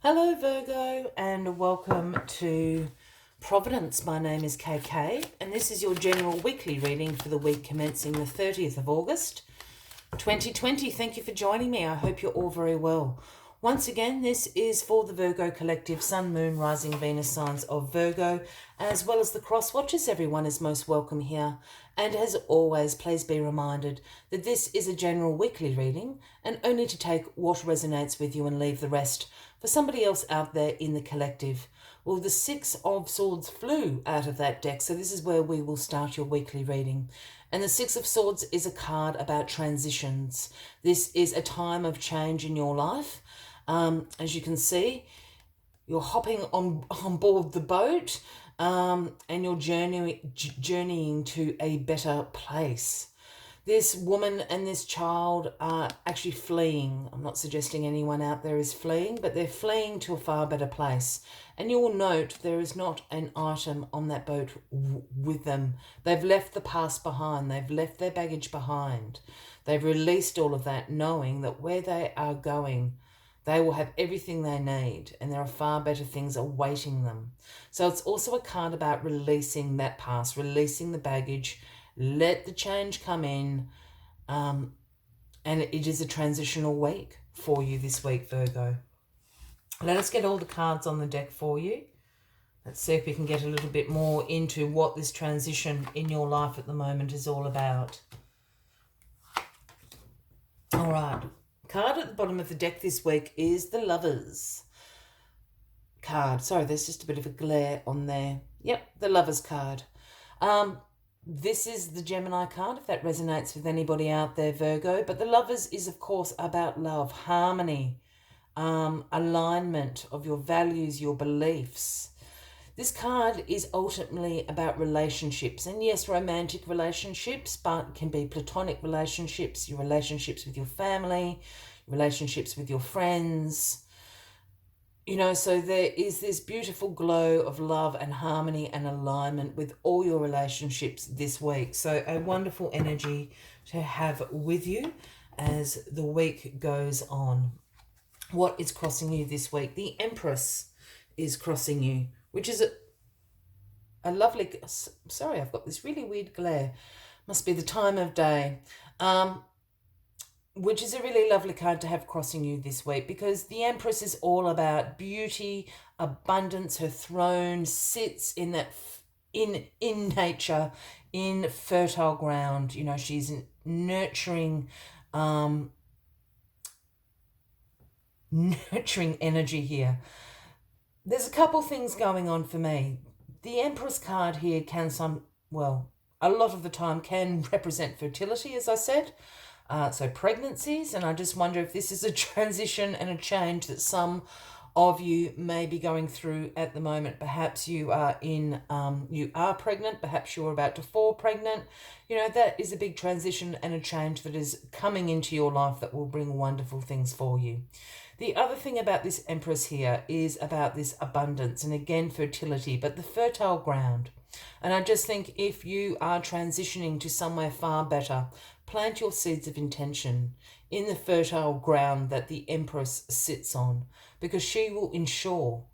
Hello Virgo and welcome to Providence. My name is KK and this is your general weekly reading for the week commencing the 30th of August 2020. Thank you for joining me. I hope you're all very well. Once again, this is for the Virgo collective, Sun, Moon, Rising, Venus signs of Virgo, as well as the cross watchers. Everyone is most welcome here. And as always, please be reminded that this is a general weekly reading and only to take what resonates with you and leave the rest for somebody else out there in the collective. Well, the Six of Swords flew out of that deck, so this is where we will start your weekly reading. And the Six of Swords is a card about transitions. This is a time of change in your life. As you can see, you're hopping on board the boat and you're journeying to a better place. This woman and this child are actually fleeing. I'm not suggesting anyone out there is fleeing, but they're fleeing to a far better place. And you will note there is not an item on that boat with them. They've left the past behind. They've left their baggage behind. They've released all of that, knowing that where they are going, they will have everything they need and there are far better things awaiting them. So it's also a card about releasing that past, releasing the baggage. Let the change come in, and it is a transitional week for you this week, Virgo. Let us get all the cards on the deck for you. Let's see if we can get a little bit more into what this transition in your life at the moment is all about. All right. Card at the bottom of the deck this week is the Lovers card. Sorry, there's just a bit of a glare on there. Yep, the Lovers card. This is the Gemini card, if that resonates with anybody out there, Virgo. But the Lovers is, of course, about love, harmony, alignment of your values, your beliefs. This card is ultimately about relationships. And yes, romantic relationships, but it can be platonic relationships, your relationships with your family, relationships with your friends. You know, so there is this beautiful glow of love and harmony and alignment with all your relationships this week. So a wonderful energy to have with you as the week goes on. What is crossing you this week? The Empress is crossing you, which is a lovely... Sorry, I've got this really weird glare. Must be the time of day. Which is a really lovely card to have crossing you this week, because the Empress is all about beauty, abundance. Her throne sits in that in nature, in fertile ground. You know, she's nurturing energy here. There's a couple things going on for me. The Empress card here can a lot of the time can represent fertility, as I said. So pregnancies, and I just wonder if this is a transition and a change that some of you may be going through at the moment. Perhaps you are you are pregnant, perhaps you're about to fall pregnant. You know, that is a big transition and a change that is coming into your life that will bring wonderful things for you. The other thing about this Empress here is about this abundance and again fertility, but the fertile ground. And I just think if you are transitioning to somewhere far better, plant your seeds of intention in the fertile ground that the Empress sits on, because she will ensure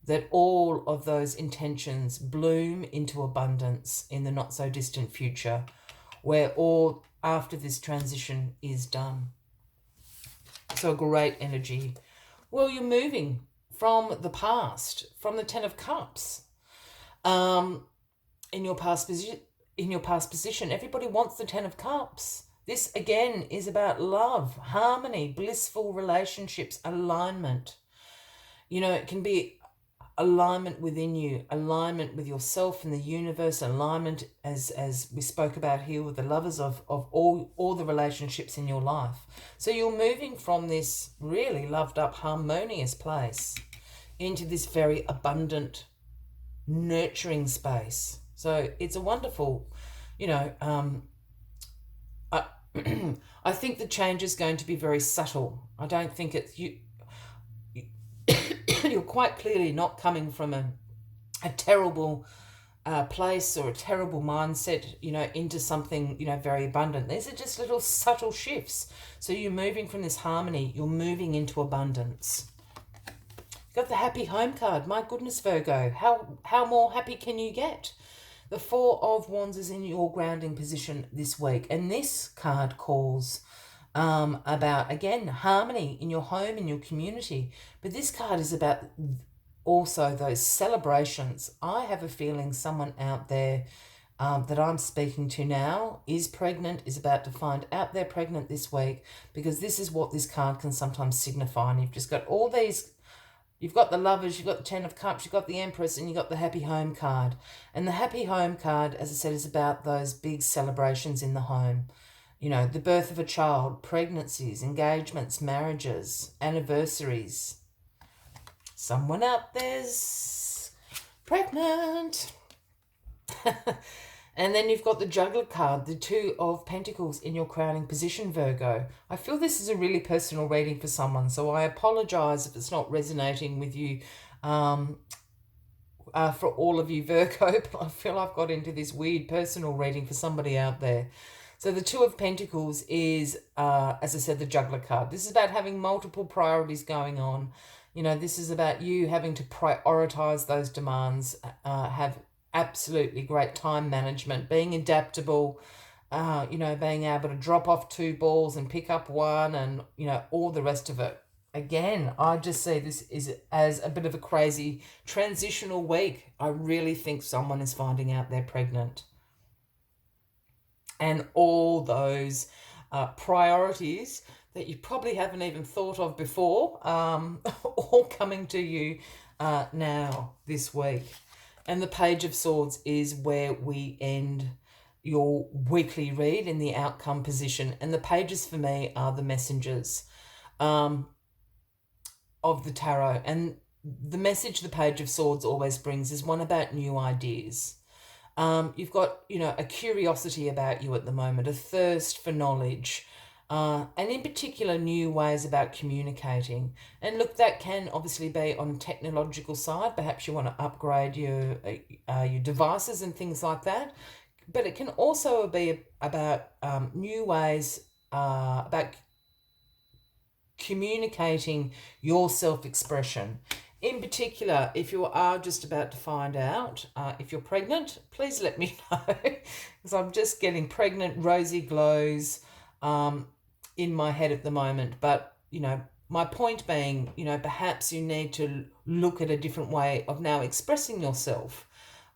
that all of those intentions bloom into abundance in the not so distant future, where all after this transition is done. So great energy. Well, you're moving from the past, from the Ten of Cups. In your past position, everybody wants the Ten of Cups. This again is about love, harmony, blissful relationships, alignment. You know, it can be alignment within you, alignment with yourself and the universe, alignment as we spoke about here with the Lovers of all the relationships in your life. So you're moving from this really loved up, harmonious place into this very abundant, nurturing space. So it's a wonderful, you know, I think the change is going to be very subtle. I don't think it's you're quite clearly not coming from a terrible place or a terrible mindset, you know, into something, you know, very abundant. These are just little subtle shifts. So you're moving from this harmony, you're moving into abundance. Got the happy home card. My goodness, Virgo. How more happy can you get? The Four of Wands is in your grounding position this week. And this card calls about, again, harmony in your home, in your community. But this card is about also those celebrations. I have a feeling someone out there that I'm speaking to now is pregnant, is about to find out they're pregnant this week, because this is what this card can sometimes signify. And you've just got all these. You've got the Lovers, you've got the Ten of Cups, you've got the Empress, and you've got the Happy Home card. And the Happy Home card, as I said, is about those big celebrations in the home. You know, the birth of a child, pregnancies, engagements, marriages, anniversaries. Someone out there's pregnant. And then you've got the Juggler card, the Two of Pentacles in your crowning position, Virgo. I feel this is a really personal reading for someone, so I apologise if it's not resonating with you for all of you, Virgo, but I feel I've got into this weird personal reading for somebody out there. So the Two of Pentacles is, as I said, the Juggler card. This is about having multiple priorities going on. You know, this is about you having to prioritise those demands, have absolutely great time management, being adaptable, you know, being able to drop off 2 balls and pick up 1, and, you know, all the rest of it. Again, I just see this is as a bit of a crazy transitional week. I really think someone is finding out they're pregnant. And all those priorities that you probably haven't even thought of before, all coming to you now this week. And the Page of Swords is where we end your weekly read in the outcome position. And the pages for me are the messengers of the tarot. And the message the Page of Swords always brings is one about new ideas. You've got, you know, a curiosity about you at the moment, a thirst for knowledge, and in particular, new ways about communicating. And look, that can obviously be on technological side. Perhaps you want to upgrade your devices and things like that. But it can also be about new ways about communicating your self-expression. In particular, if you are just about to find out if you're pregnant, please let me know, because I'm just getting pregnant rosy glows in my head at the moment. But, you know, my point being, you know, perhaps you need to look at a different way of now expressing yourself.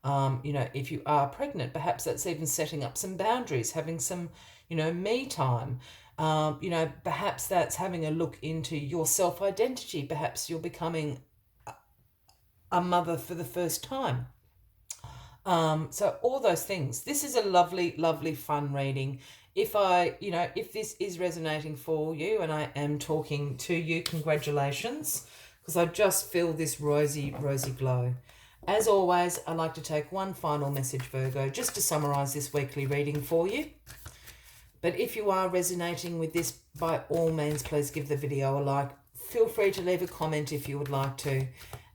You know, if you are pregnant, perhaps that's even setting up some boundaries, having some, you know, me time. You know, perhaps that's having a look into your self-identity. Perhaps you're becoming a mother for the first time. So all those things. This is a lovely, lovely, fun reading. If this is resonating for you and I am talking to you, congratulations, because I just feel this rosy, rosy glow. As always, I like to take one final message, Virgo, just to summarise this weekly reading for you. But if you are resonating with this, by all means, please give the video a like. Feel free to leave a comment if you would like to.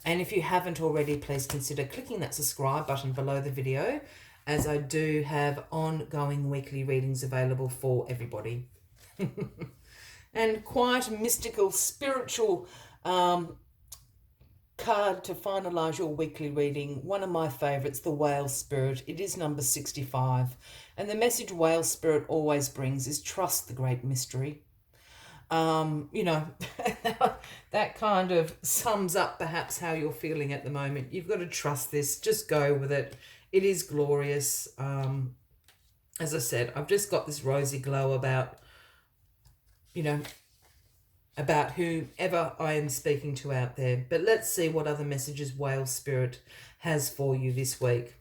And if you haven't already, please consider clicking that subscribe button below the video, as I do have ongoing weekly readings available for everybody. And quite a mystical, spiritual card to finalise your weekly reading. One of my favourites, the Whale Spirit. It is number 65. And the message Whale Spirit always brings is trust the great mystery. You know, that kind of sums up perhaps how you're feeling at the moment. You've got to trust this. Just go with it. It is glorious. As I said, I've just got this rosy glow about, you know, about whoever I am speaking to out there. But let's see what other messages Whale Spirit has for you this week.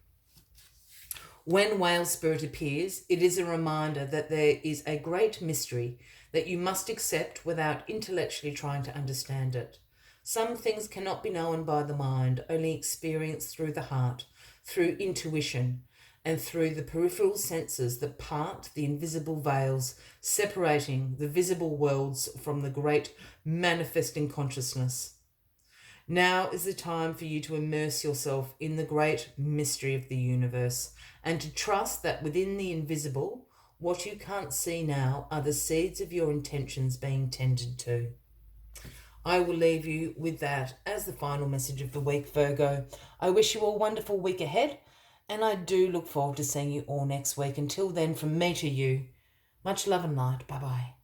When Whale Spirit appears, it is a reminder that there is a great mystery that you must accept without intellectually trying to understand it. Some things cannot be known by the mind, only experienced through the heart, through intuition, and through the peripheral senses that part the invisible veils, separating the visible worlds from the great manifesting consciousness. Now is the time for you to immerse yourself in the great mystery of the universe, and to trust that within the invisible, what you can't see now are the seeds of your intentions being tended to. I will leave you with that as the final message of the week, Virgo. I wish you all a wonderful week ahead, and I do look forward to seeing you all next week. Until then, from me to you, much love and light. Bye-bye.